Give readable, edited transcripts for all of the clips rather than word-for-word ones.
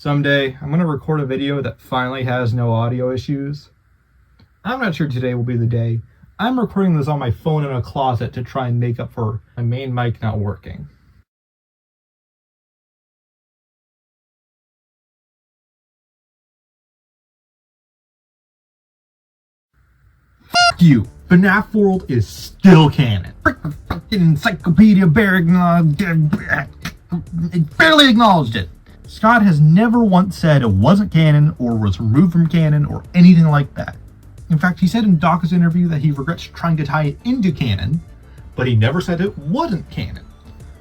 Someday, I'm going to record a video that finally has no audio issues. I'm not sure today will be the day. I'm recording this on my phone in a closet to try and make up for my main mic not working. Fuck you! FNaF World is still canon. Freaking Encyclopedia it barely acknowledged it. Scott has never once said it wasn't canon or was removed from canon or anything like that. In fact, he said in Doc's interview that he regrets trying to tie it into canon, but he never said it wasn't canon.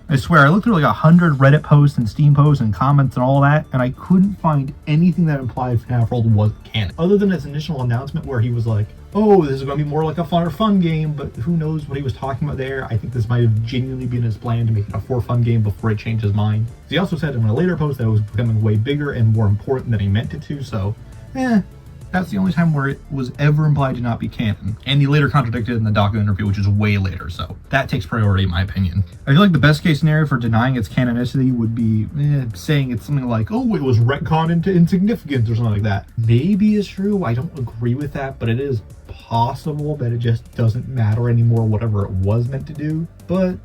I swear, I looked through like 100 Reddit posts and Steam posts and comments and all that, and I couldn't find anything that implied FNaF World was canon. Other than his initial announcement where he was like, oh, this is going to be more like a fun game, but who knows what he was talking about there. I think this might have genuinely been his plan to make it a for fun game before he changed his mind. He also said in a later post that it was becoming way bigger and more important than he meant it to, so, that's the only time where it was ever implied to not be canon. And he later contradicted in the Doc interview, which is way later, so that takes priority in my opinion. I feel like the best case scenario for denying its canonicity would be saying it's something like, oh, it was retconned into insignificance or something like that. Maybe it's true, I don't agree with that, but it is possible that it just doesn't matter anymore whatever it was meant to do, but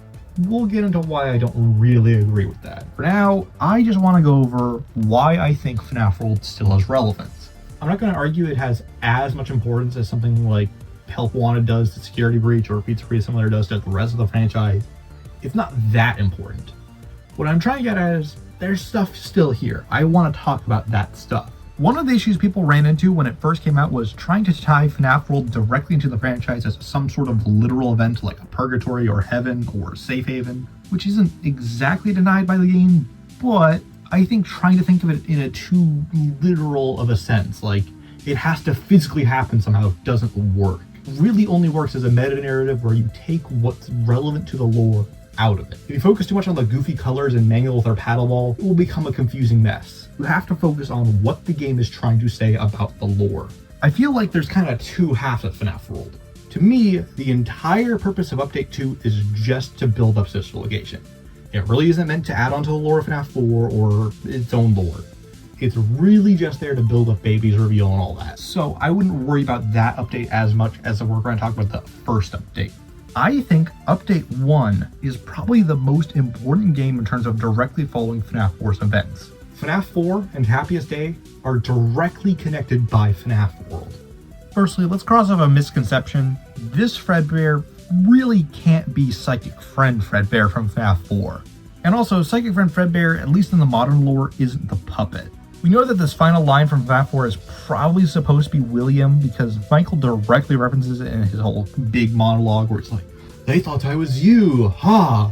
we'll get into why I don't really agree with that. For now, I just want to go over why I think FNaF World still has relevance. I'm not going to argue it has as much importance as something like Help Wanted does to Security Breach or Pizzeria Simulator does to the rest of the franchise. It's not that important. What I'm trying to get at is there's stuff still here. I want to talk about that stuff. One of the issues people ran into when it first came out was trying to tie FNaF World directly into the franchise as some sort of literal event like a purgatory or heaven or safe haven, which isn't exactly denied by the game, but I think trying to think of it in a too literal of a sense, like it has to physically happen somehow, doesn't work. It really only works as a meta-narrative where you take what's relevant to the lore out of it. If you focus too much on the goofy colors and mangle with our paddle ball, it will become a confusing mess. You have to focus on what the game is trying to say about the lore. I feel like there's kind of two halves of FNaF World. To me, the entire purpose of Update 2 is just to build up Sister Location. It really isn't meant to add on to the lore of FNaF 4 or its own lore. It's really just there to build up Baby's reveal and all that. So I wouldn't worry about that update as much as we're going to talk about the first update. I think Update 1 is probably the most important game in terms of directly following FNaF 4's events. FNaF 4 and Happiest Day are directly connected by FNaF World. Firstly, let's cross off a misconception. This Fredbear really can't be Psychic Friend Fredbear from FNaF 4. And also, Psychic Friend Fredbear, at least in the modern lore, isn't the puppet. We know that this final line from FNaF 4 is probably supposed to be William because Michael directly references it in his whole big monologue where it's like, they thought I was you, ha!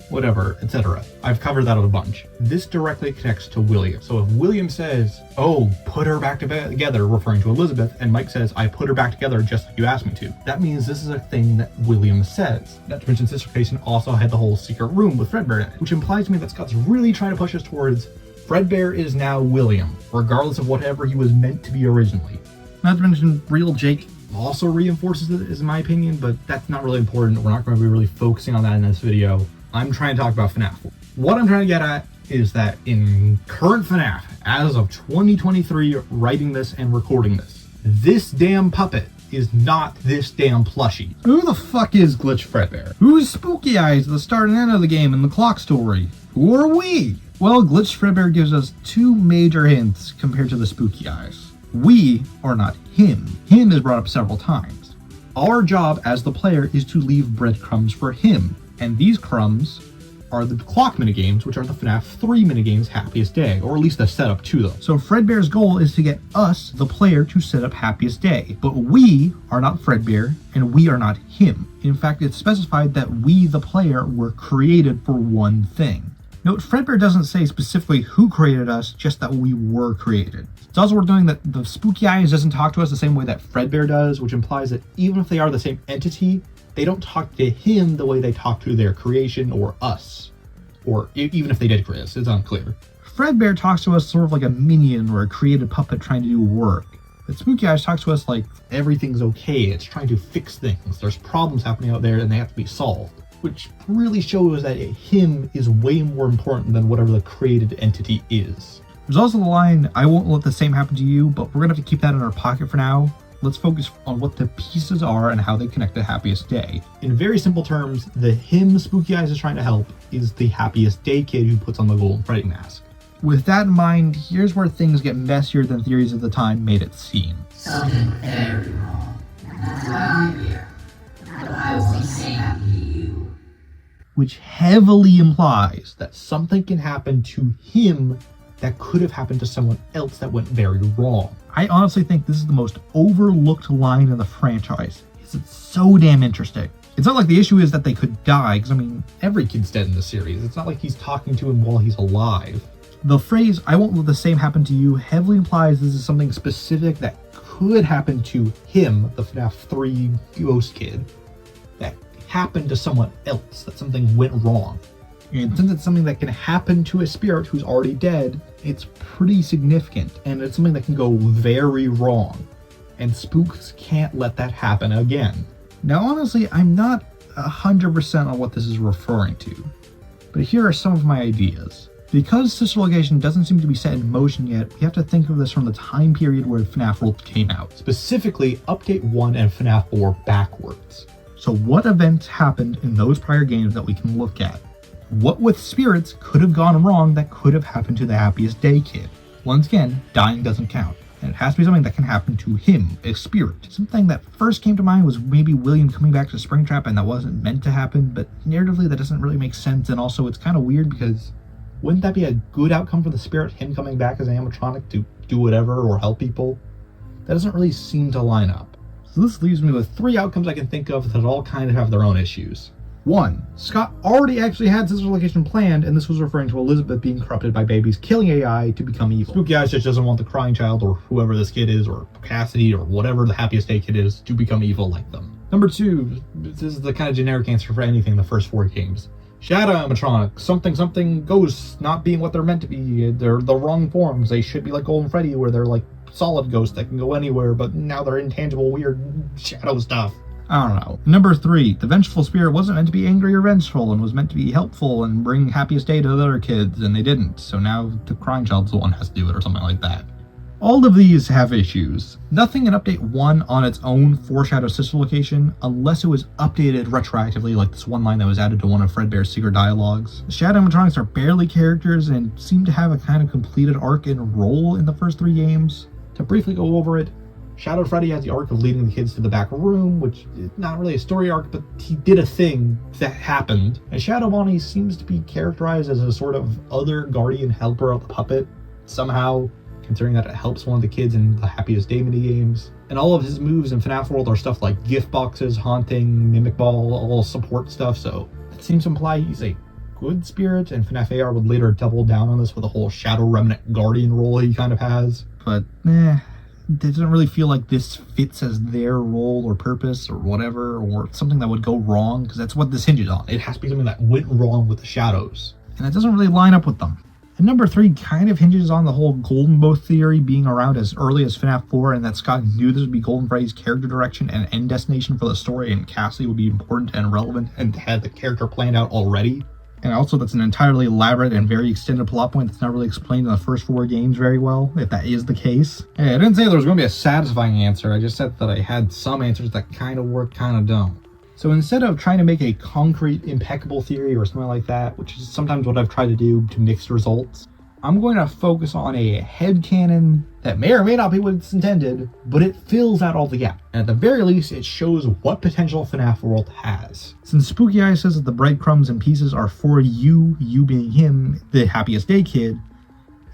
Whatever, etc. I've covered that a bunch. This directly connects to William. So if William says, oh, put her back together, referring to Elizabeth, and Mike says, I put her back together just like you asked me to, that means this is a thing that William says. Not to mention Sister Location also had the whole secret room with Fredbear in it, which implies to me that Scott's really trying to push us towards Fredbear is now William, regardless of whatever he was meant to be originally. Not to mention Real Jake also reinforces it, is my opinion, but that's not really important. We're not going to be really focusing on that in this video. I'm trying to talk about FNaF. What I'm trying to get at is that in current FNaF, as of 2023, writing this and recording this damn puppet is not this damn plushie. Who the fuck is Glitch Fredbear? Who's Spooky Eyes at the start and end of the game in the clock story? Who are we? Well, Glitch Fredbear gives us two major hints compared to the Spooky Eyes. We are not him. Him is brought up several times. Our job as the player is to leave breadcrumbs for him. And these crumbs are the clock minigames, which are the FNaF 3 minigames Happiest Day, or at least a setup to them. So Fredbear's goal is to get us, the player, to set up Happiest Day. But we are not Fredbear, and we are not him. In fact, it's specified that we, the player, were created for one thing. Note, Fredbear doesn't say specifically who created us, just that we were created. It's also worth noting that the Spooky Eyes doesn't talk to us the same way that Fredbear does, which implies that even if they are the same entity, they don't talk to him the way they talk to their creation or us. Or even if they did create us, it's unclear. Fredbear talks to us sort of like a minion or a created puppet trying to do work. But Spooky Eyes talks to us like everything's okay, it's trying to fix things. There's problems happening out there and they have to be solved. Which really shows that him is way more important than whatever the created entity is. There's also the line, I won't let the same happen to you, but we're gonna have to keep that in our pocket for now. Let's focus on what the pieces are and how they connect to Happiest Day. In very simple terms, the him Spooky Eyes is trying to help is the Happiest Day kid who puts on the golden Freddy mask. With that in mind, here's where things get messier than theories of the time made it seem. Something very wrong. I won't say happy to you. Which heavily implies that something can happen to him that could have happened to someone else that went very wrong. I honestly think this is the most overlooked line in the franchise. It's so damn interesting. It's not like the issue is that they could die, because I mean, every kid's dead in the series. It's not like he's talking to him while he's alive. The phrase, I won't let the same happen to you, heavily implies this is something specific that could happen to him, the FNaF 3 ghost kid, that happened to someone else, that something went wrong. And since it's something that can happen to a spirit who's already dead, it's pretty significant, and it's something that can go very wrong. And spooks can't let that happen again. Now honestly, I'm not 100% on what this is referring to, but here are some of my ideas. Because Sister Location doesn't seem to be set in motion yet, we have to think of this from the time period where FNaF World came out. Specifically, Update 1 and FNaF 4 backwards. So what events happened in those prior games that we can look at? What with spirits could have gone wrong that could have happened to the Happiest Day kid? Once again, dying doesn't count. And it has to be something that can happen to him, a spirit. Something that first came to mind was maybe William coming back to Springtrap, and that wasn't meant to happen, but narratively that doesn't really make sense, and also it's kind of weird because wouldn't that be a good outcome for the spirit, him coming back as an animatronic to do whatever or help people? That doesn't really seem to line up. So this leaves me with 3 outcomes I can think of that all kind of have their own issues. 1. Scott already actually had Sister Location planned, and this was referring to Elizabeth being corrupted by babies killing AI to become evil. Spooky Eyes just doesn't want the crying child, or whoever this kid is, or Cassidy, or whatever the Happiest Day kid is, to become evil like them. Number 2, this is the kind of generic answer for anything in the first 4 games. Shadow animatronics, something ghosts not being what they're meant to be. They're the wrong forms. They should be like Golden Freddy, where they're like solid ghosts that can go anywhere, but now they're intangible, weird shadow stuff. I don't know. Number 3, the vengeful spirit wasn't meant to be angry or vengeful and was meant to be helpful and bring Happiest Day to the other kids, and they didn't. So now the crying child's the one who has to do it or something like that. All of these have issues. Nothing in Update 1 on its own foreshadows Sister Location, unless it was updated retroactively, like this one line that was added to one of Fredbear's secret dialogues. The Shadow animatronics are barely characters and seem to have a kind of completed arc and role in the first 3 games. To briefly go over it, Shadow Freddy has the arc of leading the kids to the back room, which is not really a story arc, but he did a thing that happened. And Shadow Bonnie seems to be characterized as a sort of other guardian helper of the puppet, somehow, considering that it helps one of the kids in the Happiest Day minigames. And all of his moves in FNaF World are stuff like gift boxes, haunting, mimic ball, all support stuff, so it seems to imply he's a good spirit, and FNaF AR would later double down on this with a whole Shadow Remnant guardian role he kind of has. But, it doesn't really feel like this fits as their role or purpose or whatever, or something that would go wrong, because that's what this hinges on. It has to be something that went wrong with the shadows, and it doesn't really line up with them. And number 3 kind of hinges on the whole Golden Bow theory being around as early as FNaF 4, and that Scott knew this would be Golden Freddy's character direction and end destination for the story, and Cassidy would be important and relevant, and had the character planned out already. And also that's an entirely elaborate and very extended plot point that's not really explained in the first 4 games very well, if that is the case. Hey, I didn't say there was going to be a satisfying answer, I just said that I had some answers that kind of work, kind of don't. So instead of trying to make a concrete, impeccable theory or something like that, which is sometimes what I've tried to do to mixed results, I'm going to focus on a headcanon that may or may not be what it's intended, but it fills out all the gaps. And at the very least, it shows what potential FNaF World has. Since Spooky Eye says that the breadcrumbs and pieces are for you being him, the Happiest Day kid,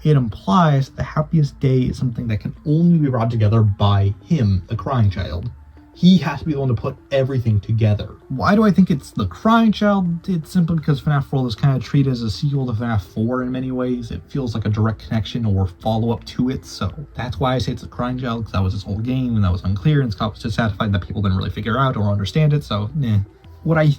it implies that the Happiest Day is something that can only be brought together by him, the crying child. He has to be the one to put everything together. Why do I think it's the crying child? It's simply because FNaF World is kind of treated as a sequel to FNaF 4 in many ways. It feels like a direct connection or follow-up to it, so that's why I say it's the crying child, because that was his whole game, and that was unclear, and Scott was dissatisfied that people didn't really figure out or understand it, so What I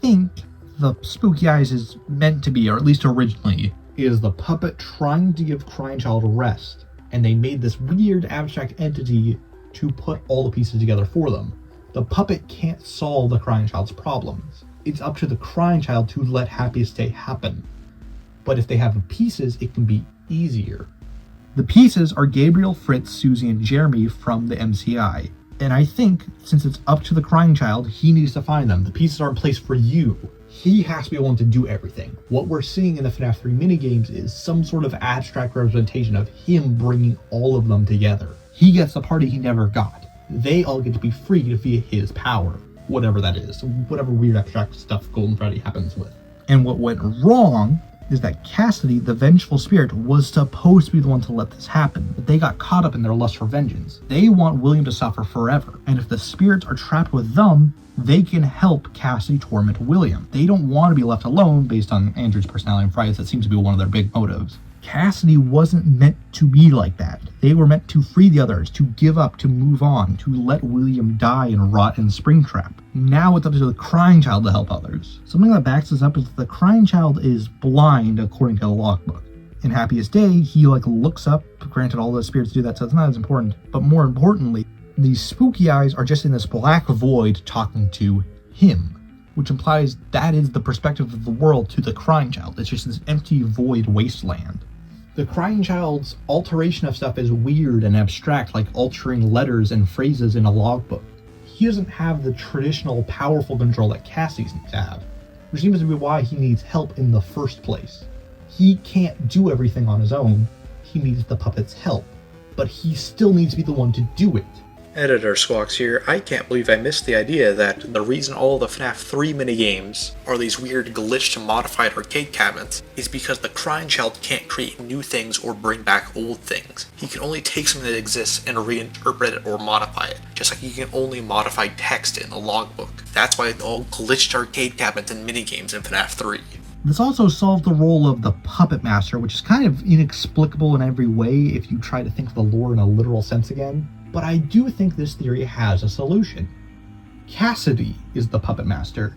think the Spooky Eyes is meant to be, or at least originally, is the puppet trying to give crying child a rest, and they made this weird abstract entity to put all the pieces together for them. The puppet can't solve the crying child's problems. It's up to the crying child to let Happiest Day happen. But if they have the pieces, it can be easier. The pieces are Gabriel, Fritz, Susie, and Jeremy from the MCI. And I think, since it's up to the crying child, he needs to find them. The pieces are in place for you. He has to be able to do everything. What we're seeing in the FNaF 3 minigames is some sort of abstract representation of him bringing all of them together. He gets the party he never got. They all get to be free via his power. Whatever that is. Whatever weird abstract stuff Golden Freddy happens with. And what went wrong is that Cassidy, the vengeful spirit, was supposed to be the one to let this happen, but they got caught up in their lust for vengeance. They want William to suffer forever, and if the spirits are trapped with them, they can help Cassidy torment William. They don't want to be left alone based on Andrew's personality and Friday's. That seems to be one of their big motives. Cassidy wasn't meant to be like that. They were meant to free the others, to give up, to move on, to let William die and rot in Springtrap. Now it's up to the crying child to help others. Something that backs this up is that the crying child is blind according to the logbook. In Happiest Day, he looks up. Granted, all the spirits do that, so it's not as important. But more importantly, these spooky eyes are just in this black void talking to him, which implies that is the perspective of the world to the crying child. It's just this empty void wasteland. The crying child's alteration of stuff is weird and abstract, like altering letters and phrases in a logbook. He doesn't have the traditional powerful control that Cassidy seems to have, which seems to be why he needs help in the first place. He can't do everything on his own. He needs the puppet's help, but he still needs to be the one to do it. Editor Squawks here. I can't believe I missed the idea that the reason all the FNaF 3 minigames are these weird glitched modified arcade cabinets is because the crying child can't create new things or bring back old things. He can only take something that exists and reinterpret it or modify it, just like he can only modify text in a logbook. That's why all glitched arcade cabinets and minigames in FNaF 3. This also solves the role of the puppet master, which is kind of inexplicable in every way if you try to think of the lore in a literal sense again. But I do think this theory has a solution. Cassidy is the puppet master.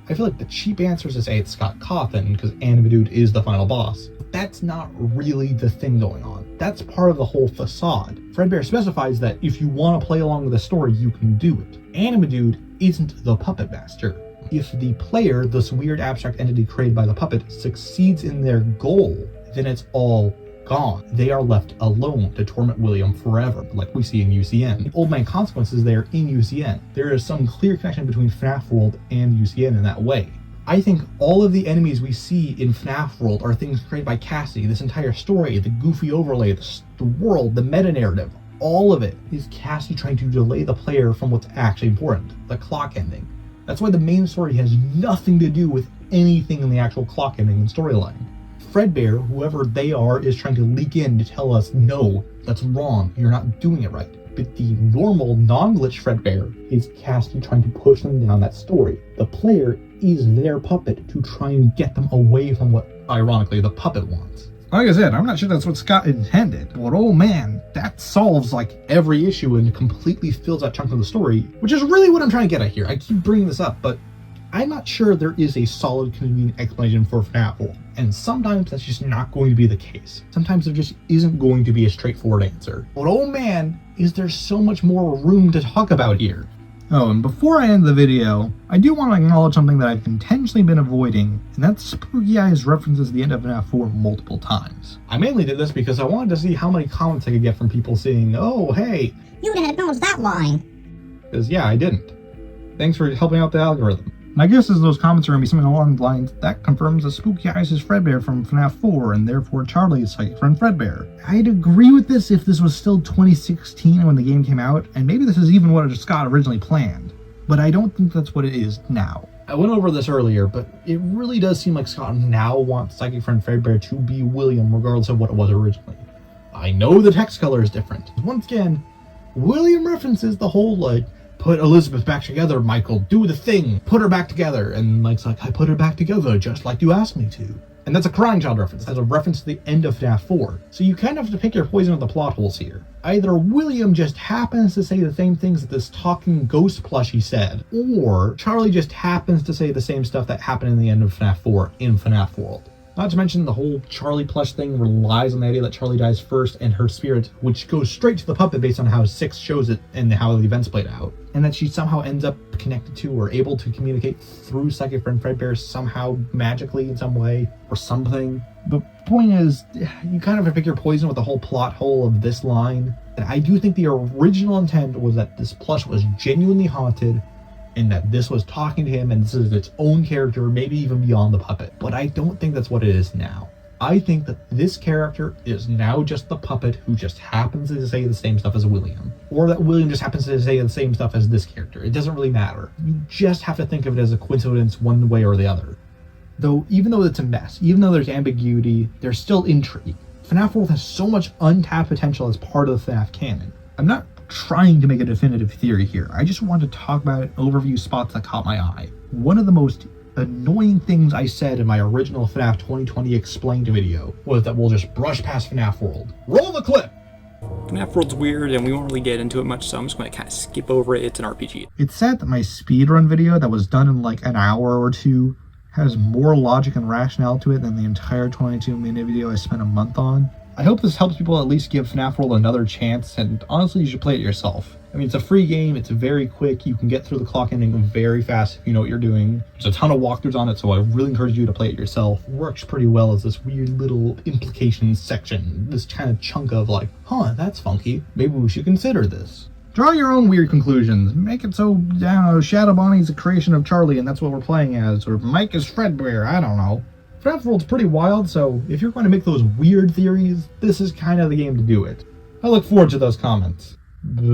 I feel like the cheap answer is to say it's Scott Cawthon, because Animadude is the final boss. But that's not really the thing going on. That's part of the whole facade. Fredbear specifies that if you want to play along with the story, you can do it. Animadude isn't the puppet master. If the player, this weird abstract entity created by the puppet, succeeds in their goal, then it's all gone. They are left alone to torment William forever, like we see in UCN. The Old Man Consequence is there in UCN. There is some clear connection between FNaF World and UCN in that way. I think all of the enemies we see in FNaF World are things created by Cassidy. This entire story, the goofy overlay, the world, the meta-narrative, all of it is Cassidy trying to delay the player from what's actually important, the clock ending. That's why the main story has nothing to do with anything in the actual clock ending and storyline. Fredbear, whoever they are, is trying to leak in to tell us, no, that's wrong, you're not doing it right. But the normal, non-glitch Fredbear is Cassidy trying to push them down that story. The player is their puppet to try and get them away from what, ironically, the puppet wants. Like I said, I'm not sure that's what Scott intended, but oh man, that solves every issue and completely fills that chunk of the story, which is really what I'm trying to get at here. I keep bringing this up, but I'm not sure there is a solid, convenient explanation for FNaF World, and sometimes that's just not going to be the case. Sometimes there just isn't going to be a straightforward answer. But oh man, is there so much more room to talk about here. Oh, and before I end the video, I do want to acknowledge something that I've intentionally been avoiding, and that's Spooky Eyes references the end of FNaF 4 multiple times. I mainly did this because I wanted to see how many comments I could get from people saying, oh, hey, you didn't acknowledge that line. Because yeah, I didn't. Thanks for helping out the algorithm. My guess is those comments are going to be something along the lines, that confirms that Spooky Eyes is Fredbear from FNaF 4, and therefore Charlie is psychic friend Fredbear. I'd agree with this if this was still 2016 when the game came out, and maybe this is even what Scott originally planned. But I don't think that's what it is now. I went over this earlier, but it really does seem like Scott now wants psychic friend Fredbear to be William regardless of what it was originally. I know the text color is different. Once again, William references the whole, put Elizabeth back together, Michael. Do the thing. Put her back together. And Mike's like, I put her back together just like you asked me to. And that's a crying child reference. That's a reference to the end of FNaF 4. So you kind of have to pick your poison with the plot holes here. Either William just happens to say the same things that this talking ghost plushie said, or Charlie just happens to say the same stuff that happened in the end of FNaF 4 in FNaF World. Not to mention the whole Charlie plush thing relies on the idea that Charlie dies first and her spirit, which goes straight to the puppet based on how 6 shows it and how the events played out. And that she somehow ends up connected to or able to communicate through Psychic Friend Fredbear somehow magically in some way or something. The point is, you kind of have to pick your poison with the whole plot hole of this line. And I do think the original intent was that this plush was genuinely haunted and that this was talking to him and this is its own character, maybe even beyond the puppet. But I don't think that's what it is now. I think that this character is now just the puppet who just happens to say the same stuff as William. Or that William just happens to say the same stuff as this character. It doesn't really matter. You just have to think of it as a coincidence one way or the other. Though, even though it's a mess, even though there's ambiguity, there's still intrigue. FNaF World has so much untapped potential as part of the FNaF canon. I'm not trying to make a definitive theory here. I just want to talk about overview spots that caught my eye. One of the most annoying things I said in my original FNaF 2020 Explained video was that we'll just brush past FNaF World. Roll the clip! FNaF World's weird and we won't really get into it much, so I'm just going to kind of skip over it. It's an RPG. It's sad that my speedrun video that was done in like an hour or two has more logic and rationale to it than the entire 22-minute video I spent a month on. I hope this helps people at least give FNaF World another chance, and honestly, you should play it yourself. I mean, it's a free game, it's very quick, you can get through the clock ending very fast if you know what you're doing. There's a ton of walkthroughs on it, so I really encourage you to play it yourself. It works pretty well as this weird little implication section, this kind of chunk of like, huh, that's funky, maybe we should consider this. Draw your own weird conclusions. Make it so, I don't know, Shadow Bonnie's a creation of Charlie and that's what we're playing as, or Mike is Fredbear, I don't know. FNaF World's pretty wild, so if you're going to make those weird theories, this is kind of the game to do it. I look forward to those comments. Bye.